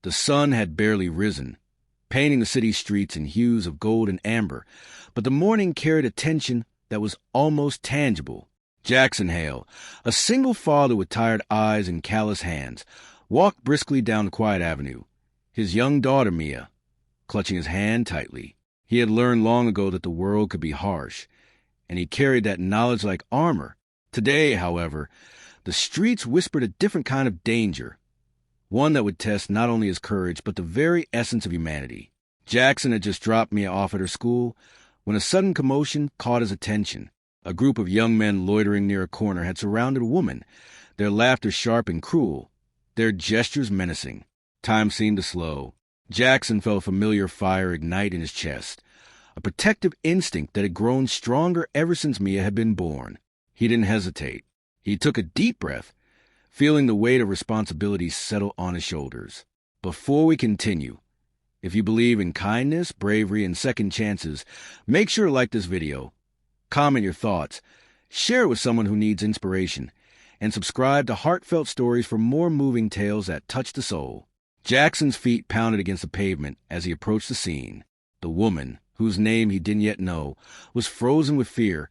The sun had barely risen, painting the city streets in hues of gold and amber, but the morning carried a tension that was almost tangible. Jackson Hale, a single father with tired eyes and callous hands, walked briskly down the quiet avenue, his young daughter Mia clutching his hand tightly. He had learned long ago that the world could be harsh, and he carried that knowledge like armor. Today, however, the streets whispered a different kind of danger, one that would test not only his courage but the very essence of humanity. Jackson had just dropped Mia off at her school when a sudden commotion caught his attention. A group of young men loitering near a corner had surrounded a woman, their laughter sharp and cruel, their gestures menacing. Time seemed to slow. Jackson felt a familiar fire ignite in his chest, a protective instinct that had grown stronger ever since Mia had been born. He didn't hesitate. He took a deep breath, feeling the weight of responsibility settle on his shoulders. Before we continue, if you believe in kindness, bravery, and second chances, make sure to like this video, comment your thoughts, share it with someone who needs inspiration, and subscribe to Heartfelt Stories for more moving tales that touch the soul. Jackson's feet pounded against the pavement as he approached the scene. The woman, whose name he didn't yet know, was frozen with fear,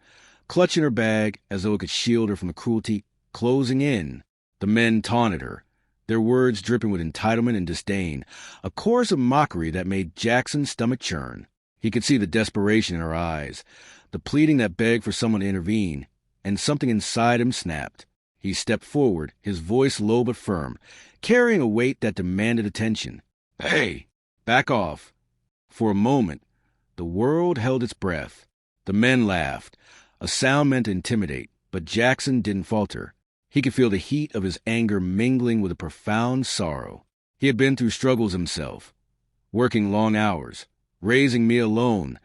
clutching her bag as though it could shield her from the cruelty closing in. The men taunted her, their words dripping with entitlement and disdain, a chorus of mockery that made Jackson's stomach churn. He could see the desperation in her eyes, the pleading that begged for someone to intervene, and something inside him snapped. He stepped forward, his voice low but firm, carrying a weight that demanded attention. "Hey, back off." For a moment, the world held its breath. The men laughed, a sound meant to intimidate, but Jackson didn't falter. He could feel the heat of his anger mingling with a profound sorrow. He had been through struggles himself, working long hours, raising me alone,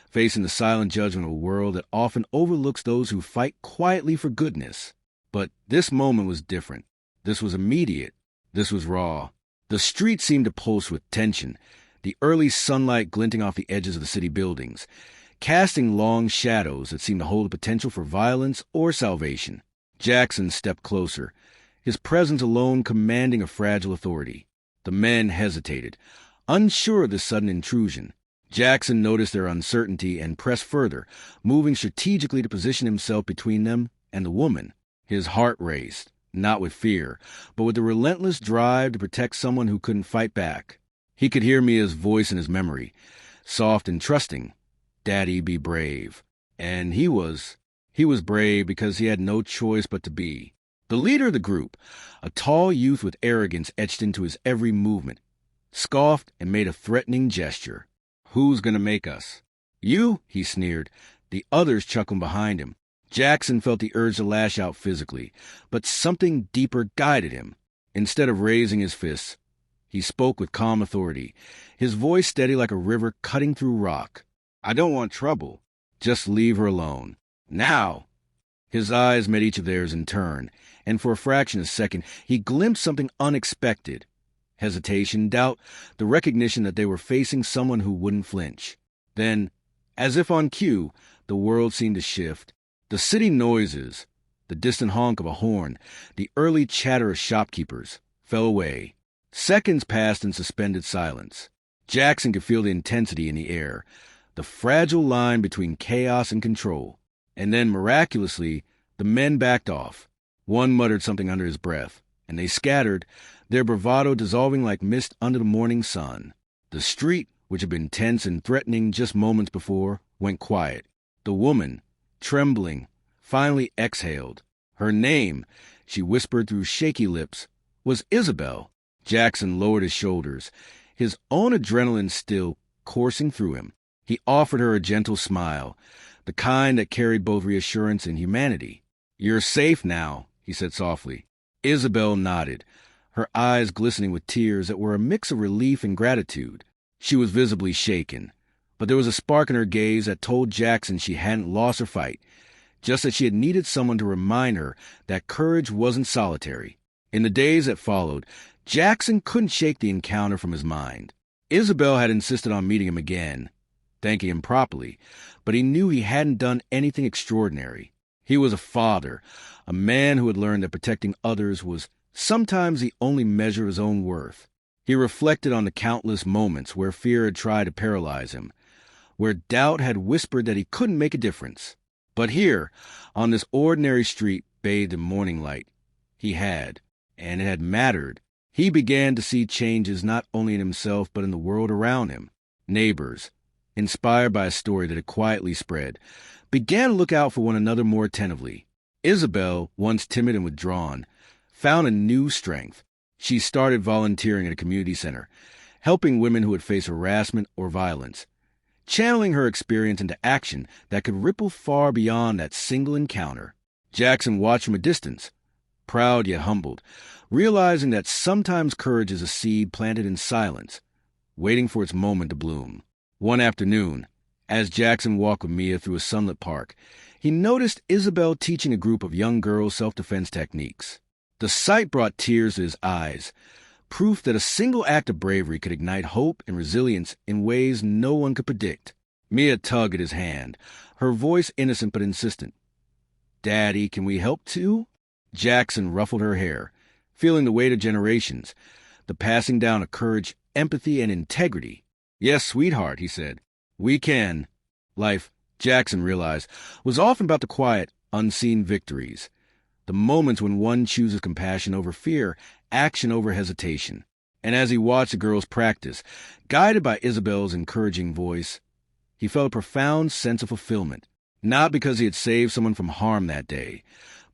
facing the silent judgment of a world that often overlooks those who fight quietly for goodness. But this moment was different. This was immediate. This was raw. The street seemed to pulse with tension, the early sunlight glinting off the edges of the city buildings, casting long shadows that seemed to hold the potential for violence or salvation. Jackson stepped closer, his presence alone commanding a fragile authority. The men hesitated, unsure of this sudden intrusion. Jackson noticed their uncertainty and pressed further, moving strategically to position himself between them and the woman. His heart raced, not with fear, but with the relentless drive to protect someone who couldn't fight back. He could hear Mia's voice in his memory, soft and trusting. "Daddy, be brave." And he was brave because he had no choice but to be. The leader of the group, a tall youth with arrogance etched into his every movement, scoffed and made a threatening gesture. "Who's gonna make us?" "You," he sneered. The others chuckled behind him. Jackson felt the urge to lash out physically, but something deeper guided him. Instead of raising his fists, he spoke with calm authority, his voice steady like a river cutting through rock. "I don't want trouble. Just leave her alone. Now!" His eyes met each of theirs in turn, and for a fraction of a second, he glimpsed something unexpected. Hesitation, doubt, the recognition that they were facing someone who wouldn't flinch. Then, as if on cue, the world seemed to shift. The city noises, the distant honk of a horn, the early chatter of shopkeepers, fell away. Seconds passed in suspended silence. Jackson could feel the intensity in the air, the fragile line between chaos and control. And then, miraculously, the men backed off. One muttered something under his breath, and they scattered, their bravado dissolving like mist under the morning sun. The street, which had been tense and threatening just moments before, went quiet. The woman, trembling, finally exhaled. Her name, she whispered through shaky lips, was Isabel. Jackson lowered his shoulders, his own adrenaline still coursing through him. He offered her a gentle smile, the kind that carried both reassurance and humanity. "You're safe now," he said softly. Isabel nodded, her eyes glistening with tears that were a mix of relief and gratitude. She was visibly shaken, but there was a spark in her gaze that told Jackson she hadn't lost her fight, just that she had needed someone to remind her that courage wasn't solitary. In the days that followed, Jackson couldn't shake the encounter from his mind. Isabel had insisted on meeting him again, thanking him properly, but he knew he hadn't done anything extraordinary. He was a father, a man who had learned that protecting others was sometimes the only measure of his own worth. He reflected on the countless moments where fear had tried to paralyze him, where doubt had whispered that he couldn't make a difference. But here, on this ordinary street bathed in morning light, he had, and it had mattered. He began to see changes not only in himself but in the world around him. Neighbors, inspired by a story that had quietly spread, began to look out for one another more attentively. Isabel, once timid and withdrawn, found a new strength. She started volunteering at a community center, helping women who had faced harassment or violence, channeling her experience into action that could ripple far beyond that single encounter. Jackson watched from a distance, proud yet humbled, realizing that sometimes courage is a seed planted in silence, waiting for its moment to bloom. One afternoon, as Jackson walked with Mia through a sunlit park, he noticed Isabel teaching a group of young girls self-defense techniques. The sight brought tears to his eyes, proof that a single act of bravery could ignite hope and resilience in ways no one could predict. Mia tugged at his hand, her voice innocent but insistent. "Daddy, can we help too?" Jackson ruffled her hair, feeling the weight of generations, the passing down of courage, empathy, and integrity. "Yes, sweetheart," he said. "We can." Life, Jackson realized, was often about the quiet, unseen victories, the moments when one chooses compassion over fear, action over hesitation. And as he watched the girls practice, guided by Isabel's encouraging voice, he felt a profound sense of fulfillment, not because he had saved someone from harm that day,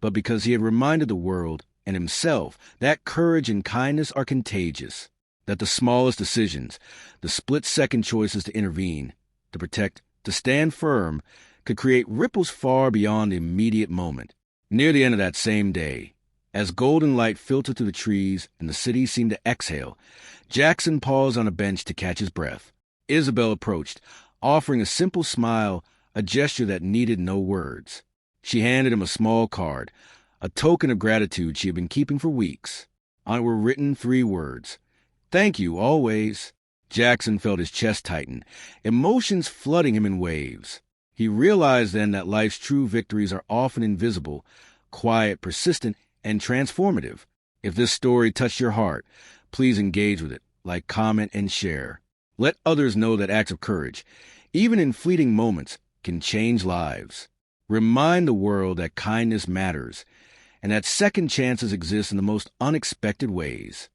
but because he had reminded the world and himself that courage and kindness are contagious, that the smallest decisions, the split-second choices to intervene, to protect, to stand firm, could create ripples far beyond the immediate moment. Near the end of that same day, as golden light filtered through the trees and the city seemed to exhale, Jackson paused on a bench to catch his breath. Isabel approached, offering a simple smile, a gesture that needed no words. She handed him a small card, a token of gratitude she had been keeping for weeks. On it were written 3 words: "Thank you, always." Jackson felt his chest tighten, emotions flooding him in waves. He realized then that life's true victories are often invisible, quiet, persistent, and transformative. If this story touched your heart, please engage with it, like, comment, and share. Let others know that acts of courage, even in fleeting moments, can change lives. Remind the world that kindness matters, and that second chances exist in the most unexpected ways.